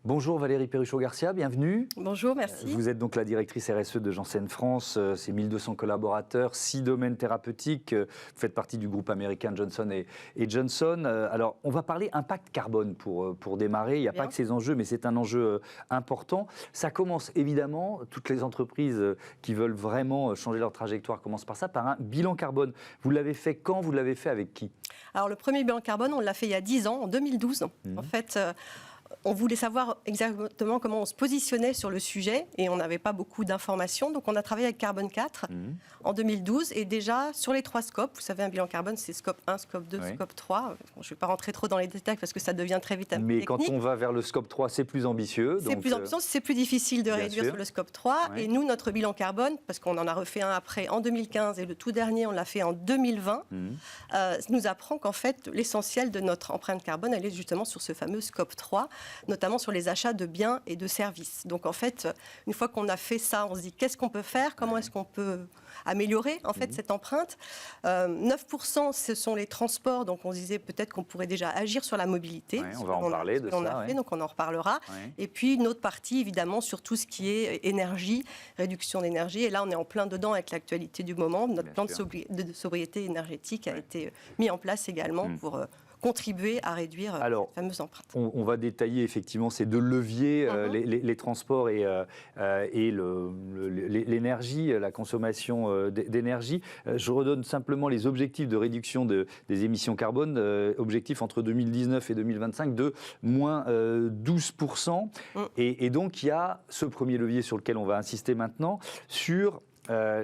Bonjour Valérie Perruchot-Garcia, bienvenue. Bonjour, merci. Vous êtes donc la directrice RSE de Janssen France, c'est 1200 collaborateurs, 6 domaines thérapeutiques, vous faites partie du groupe américain Johnson & Johnson. Alors on va parler impact carbone pour démarrer, il n'y a pas que ces enjeux mais c'est un enjeu important. Ça commence évidemment, toutes les entreprises qui veulent vraiment changer leur trajectoire commencent par ça, par un bilan carbone. Vous l'avez fait quand, vous l'avez fait avec qui? Alors le premier bilan carbone, on l'a fait il y a 10 ans, en 2012. En fait, on voulait savoir exactement comment on se positionnait sur le sujet et on n'avait pas beaucoup d'informations. Donc on a travaillé avec Carbone 4 en 2012 et déjà sur les 3 scopes, vous savez un bilan carbone c'est scope 1, scope 2, scope 3. Bon, je ne vais pas rentrer trop dans les détails parce que ça devient très vite un peu technique. Mais quand on va vers le scope 3, c'est plus ambitieux. C'est plus ambitieux, c'est plus difficile de réduire sur le scope 3. Et nous, notre bilan carbone, parce qu'on en a refait un après en 2015 et le tout dernier, on l'a fait en 2020, nous apprend qu'en fait l'essentiel de notre empreinte carbone, elle est justement sur ce fameux scope 3, notamment sur les achats de biens et de services. Donc en fait, une fois qu'on a fait ça, on se dit qu'est-ce qu'on peut faire, comment est-ce qu'on peut améliorer en fait cette empreinte. 9% ce sont les transports, donc on se disait peut-être qu'on pourrait déjà agir sur la mobilité. On va en parler de ça. Donc on en reparlera. Et puis une autre partie évidemment sur tout ce qui est énergie, réduction d'énergie. Et là on est en plein dedans avec l'actualité du moment. Notre plan de sobriété énergétique a été mis en place également pour contribuer à réduire cette fameuse empreinte. On va détailler effectivement ces deux leviers, les transports et l'énergie, la consommation d'énergie. Je redonne simplement les objectifs de réduction des émissions carbone, objectifs entre 2019 et 2025 de moins 12%. Et donc il y a ce premier levier sur lequel on va insister maintenant, sur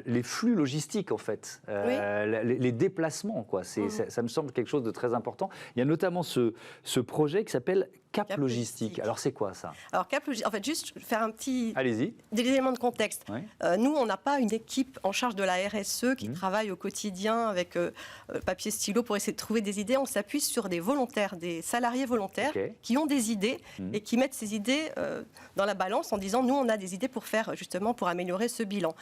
les flux logistiques en fait, les déplacements quoi. Ça me semble quelque chose de très important. Il y a notamment ce projet qui s'appelle Cap Logistique. Alors c'est quoi ça? Alors Cap Logistique, en fait juste faire un petit des éléments de contexte. Nous on n'a pas une équipe en charge de la RSE qui travaille au quotidien avec papier stylo pour essayer de trouver des idées. On s'appuie sur des volontaires, des salariés volontaires qui ont des idées et qui mettent ces idées dans la balance en disant nous on a des idées pour faire justement pour améliorer ce bilan.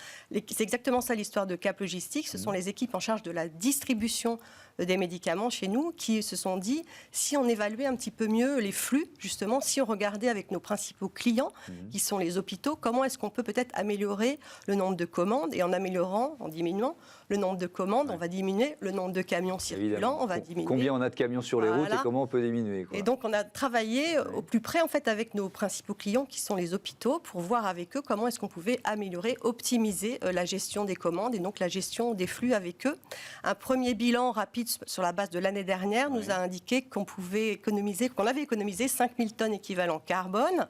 C'est exactement ça l'histoire de Cap Logistique. Ce sont les équipes en charge de la distribution des médicaments chez nous qui se sont dit si on évaluait un petit peu mieux les flux, justement, si on regardait avec nos principaux clients, qui sont les hôpitaux, comment est-ce qu'on peut peut-être améliorer le nombre de commandes et en améliorant, en diminuant le nombre de commandes, on va diminuer le nombre de camions circulants, on va diminuer. Combien on a de camions sur les routes et comment on peut diminuer quoi. Et donc on a travaillé au plus près en fait avec nos principaux clients qui sont les hôpitaux pour voir avec eux comment est-ce qu'on pouvait améliorer, optimiser la gestion des commandes et donc la gestion des flux avec eux. Un premier bilan rapide sur la base de l'année dernière nous a indiqué qu'on pouvait économiser, qu'on avait économisé 5000 tonnes équivalent carbone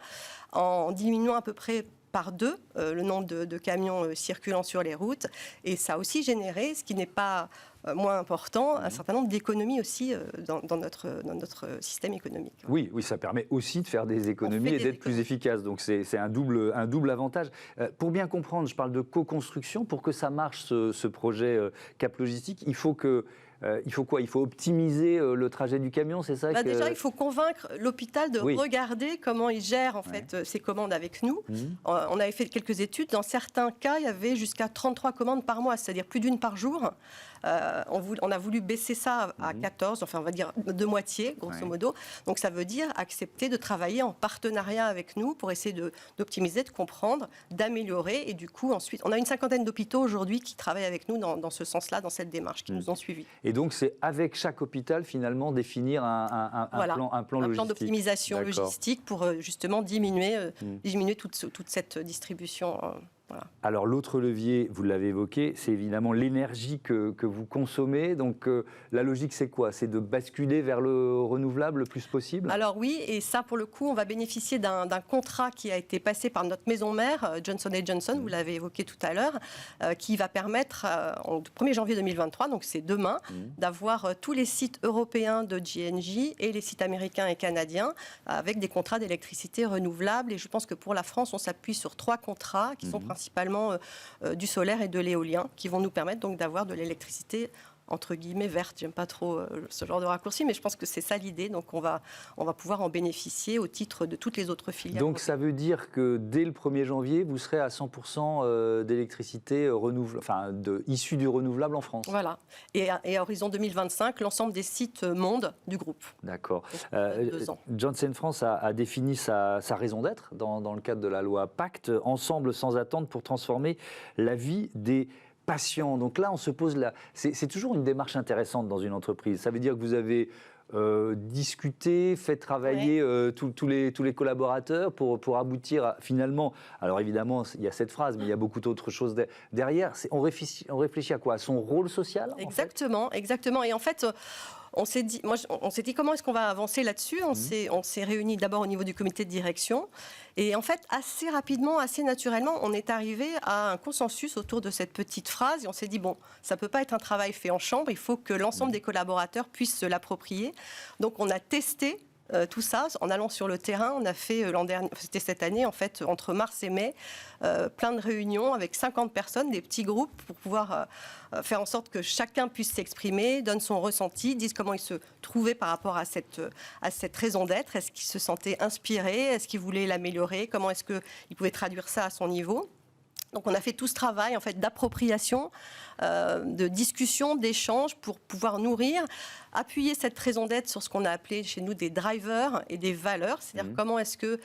en diminuant à peu près par 2 le nombre de camions circulant sur les routes. Et ça a aussi généré, ce qui n'est pas moins important, un certain nombre d'économies aussi dans notre système économique. Oui, ça permet aussi de faire des économies et d'être plus efficace. Donc c'est un double avantage. Pour bien comprendre, je parle de co-construction. Pour que ça marche, ce projet Cap Logistique, il faut quoi? Il faut optimiser le trajet du camion, c'est ça Déjà, il faut convaincre l'hôpital de regarder comment il gère en fait ses commandes avec nous. On avait fait quelques études. Dans certains cas, il y avait jusqu'à 33 commandes par mois, c'est-à-dire plus d'une par jour. On a voulu baisser ça à 14, enfin on va dire de moitié, grosso modo. Donc ça veut dire accepter de travailler en partenariat avec nous pour essayer d'optimiser, de comprendre, d'améliorer. Et du coup, ensuite, on a une 50aine d'hôpitaux aujourd'hui qui travaillent avec nous dans ce sens-là, dans cette démarche, qui nous ont suivis. Et donc c'est avec chaque hôpital finalement définir un plan logistique. Un plan d'optimisation logistique pour justement diminuer toute cette distribution. Voilà. Alors l'autre levier, vous l'avez évoqué, c'est évidemment l'énergie que vous consommez. Donc la logique c'est quoi? C'est de basculer vers le renouvelable le plus possible? Alors oui, et ça pour le coup on va bénéficier d'un contrat qui a été passé par notre maison mère, Johnson & Johnson, vous l'avez évoqué tout à l'heure, qui va permettre au 1er janvier 2023, donc c'est demain, d'avoir tous les sites européens de GNJ et les sites américains et canadiens avec des contrats d'électricité renouvelable. Et je pense que pour la France on s'appuie sur 3 contrats qui sont principalement du solaire et de l'éolien, qui vont nous permettre donc d'avoir de l'électricité entre guillemets verte. J'aime pas trop ce genre de raccourci, mais je pense que c'est ça l'idée. Donc on va pouvoir en bénéficier au titre de toutes les autres filières. Donc ça veut dire que dès le 1er janvier, vous serez à 100% d'électricité issue du renouvelable en France. Voilà. Et à horizon 2025, l'ensemble des sites monde du groupe. D'accord. Janssen France a défini sa raison d'être dans le cadre de la loi Pacte, ensemble sans attendre pour transformer la vie des patients. Donc là, on se pose c'est toujours une démarche intéressante dans une entreprise. Ça veut dire que vous avez discuté, fait travailler tous les collaborateurs pour aboutir finalement. Alors évidemment, il y a cette phrase, mais il y a beaucoup d'autres choses derrière. On réfléchit à quoi? À son rôle social? Exactement. Et en fait, on s'est dit comment est-ce qu'on va avancer là-dessus. On s'est réunis d'abord au niveau du comité de direction. Et en fait, assez rapidement, assez naturellement, on est arrivé à un consensus autour de cette petite phrase. Et on s'est dit, bon, ça ne peut pas être un travail fait en chambre. Il faut que l'ensemble des collaborateurs puissent se l'approprier. Donc, on a testé tout ça en allant sur le terrain. On a fait l'an dernier, c'était cette année en fait, entre mars et mai, plein de réunions avec 50 personnes, des petits groupes pour pouvoir faire en sorte que chacun puisse s'exprimer, donne son ressenti, dise comment il se trouvait par rapport à cette raison d'être. Est-ce qu'il se sentait inspiré? Est-ce qu'il voulait l'améliorer? Comment est-ce qu'il pouvait traduire ça à son niveau? Donc on a fait tout ce travail en fait, d'appropriation, de discussion, d'échange pour pouvoir nourrir, appuyer cette raison d'être sur ce qu'on a appelé chez nous des drivers et des valeurs. C'est-à-dire comment est-ce que,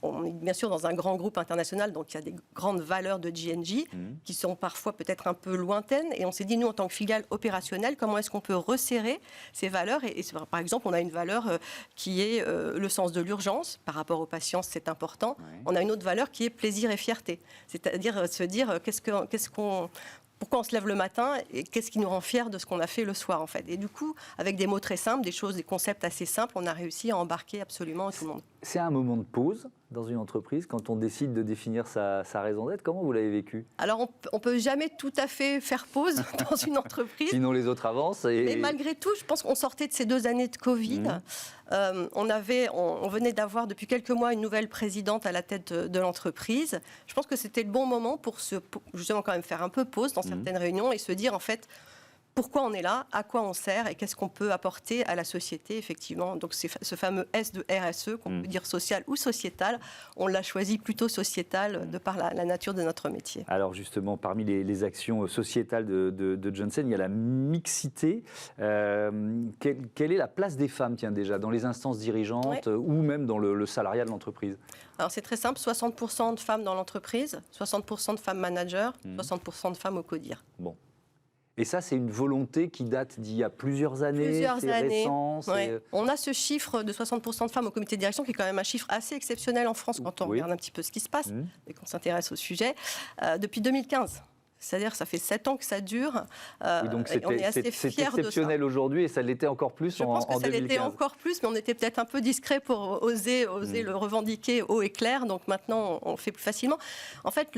on est bien sûr dans un grand groupe international, donc il y a des grandes valeurs de J&J qui sont parfois peut-être un peu lointaines. Et on s'est dit, nous, en tant que filiale opérationnelle, comment est-ce qu'on peut resserrer ces valeurs? Et par exemple, on a une valeur qui est le sens de l'urgence. Par rapport aux patients, c'est important. On a une autre valeur qui est plaisir et fierté. C'est-à-dire se dire, pourquoi on se lève le matin et qu'est-ce qui nous rend fiers de ce qu'on a fait le soir en fait. Et du coup, avec des mots très simples, des concepts assez simples, on a réussi à embarquer absolument tout le monde. C'est un moment de pause dans une entreprise quand on décide de définir sa raison d'être. Comment vous l'avez vécu? Alors, on ne peut jamais tout à fait faire pause dans une entreprise. Sinon, les autres avancent. Mais malgré tout, je pense qu'on sortait de ces 2 années de Covid. On venait d'avoir depuis quelques mois une nouvelle présidente à la tête de l'entreprise. Je pense que c'était le bon moment pour justement quand même faire un peu pause dans certaines réunions et se dire en fait pourquoi on est là, à quoi on sert et qu'est-ce qu'on peut apporter à la société, effectivement. Donc c'est ce fameux S de RSE, qu'on peut dire social ou sociétal, on l'a choisi plutôt sociétal de par la nature de notre métier. Alors justement, parmi les actions sociétales de Janssen, il y a la mixité. Quelle est la place des femmes, tiens, déjà, dans les instances dirigeantes ou même dans le salariat de l'entreprise? Alors c'est très simple, 60% de femmes dans l'entreprise, 60% de femmes managers, 60% de femmes au CODIR. Bon. Et ça, c'est une volonté qui date d'il y a plusieurs années. Récent, on a ce chiffre de 60% de femmes au comité de direction qui est quand même un chiffre assez exceptionnel en France quand on regarde un petit peu ce qui se passe et qu'on s'intéresse au sujet. Depuis 2015. C'est-à-dire ça fait 7 ans que ça dure. Donc on est assez fiers de ça. C'est exceptionnel aujourd'hui et ça l'était encore plus en 2015. Je pense que ça l'était encore plus, mais on était peut-être un peu discret pour oser le revendiquer haut et clair. Donc maintenant, on le fait plus facilement. En fait,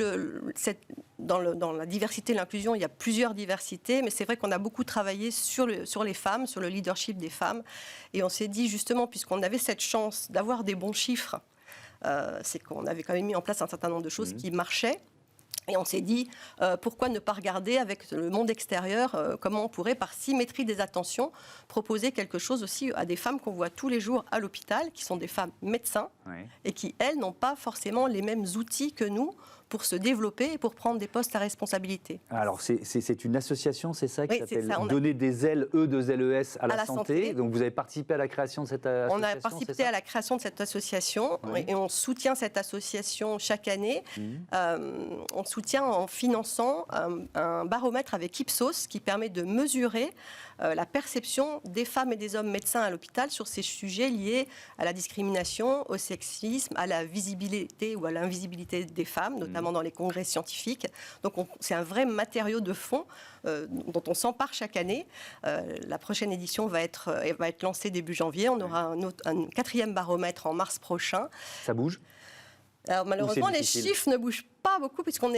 dans la diversité et l'inclusion, il y a plusieurs diversités, mais c'est vrai qu'on a beaucoup travaillé sur les femmes, sur le leadership des femmes. Et on s'est dit justement, puisqu'on avait cette chance d'avoir des bons chiffres, c'est qu'on avait quand même mis en place un certain nombre de choses qui marchaient. Et on s'est dit, pourquoi ne pas regarder avec le monde extérieur comment on pourrait, par symétrie des attentions, proposer quelque chose aussi à des femmes qu'on voit tous les jours à l'hôpital, qui sont des femmes médecins, et qui, elles, n'ont pas forcément les mêmes outils que nous pour se développer et pour prendre des postes à responsabilité. Alors, c'est une association, c'est ça, qui s'appelle Donner des ailes, E2LES, à la santé. Donc, vous avez participé à la création de cette association? On a participé à la création de cette association et on soutient cette association chaque année. On soutient en finançant un baromètre avec Ipsos qui permet de mesurer la perception des femmes et des hommes médecins à l'hôpital sur ces sujets liés à la discrimination, au sexisme, à la visibilité ou à l'invisibilité des femmes, notamment dans les congrès scientifiques. Donc c'est un vrai matériau de fond dont on s'empare chaque année. La prochaine édition va être lancée début janvier. On aura un 4e baromètre en mars prochain. Ça bouge? Alors, malheureusement, les chiffres ne bougent pas beaucoup, puisqu'on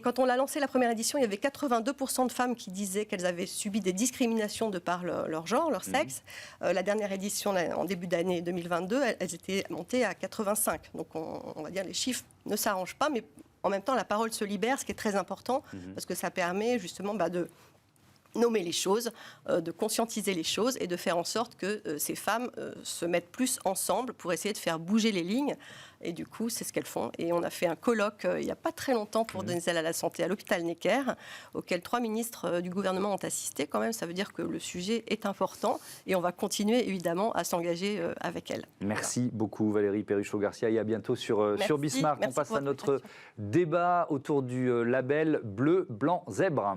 quand on l'a lancé la première édition, il y avait 82% de femmes qui disaient qu'elles avaient subi des discriminations de par leur genre, leur sexe. La dernière édition, en début d'année 2022, elles étaient montées à 85%. Donc, on va dire les chiffres ne s'arrangent pas, mais en même temps, la parole se libère, ce qui est très important, parce que ça permet justement nommer les choses, de conscientiser les choses et de faire en sorte que ces femmes se mettent plus ensemble pour essayer de faire bouger les lignes. Et du coup, c'est ce qu'elles font. Et on a fait un colloque il n'y a pas très longtemps pour donner à la santé à l'hôpital Necker, auquel 3 ministres du gouvernement ont assisté quand même. Ça veut dire que le sujet est important et on va continuer évidemment à s'engager avec elles. Merci beaucoup Valérie Perruchot-Garcia et à bientôt sur Bismarck. On passe à notre débat autour du label bleu, blanc, zèbre.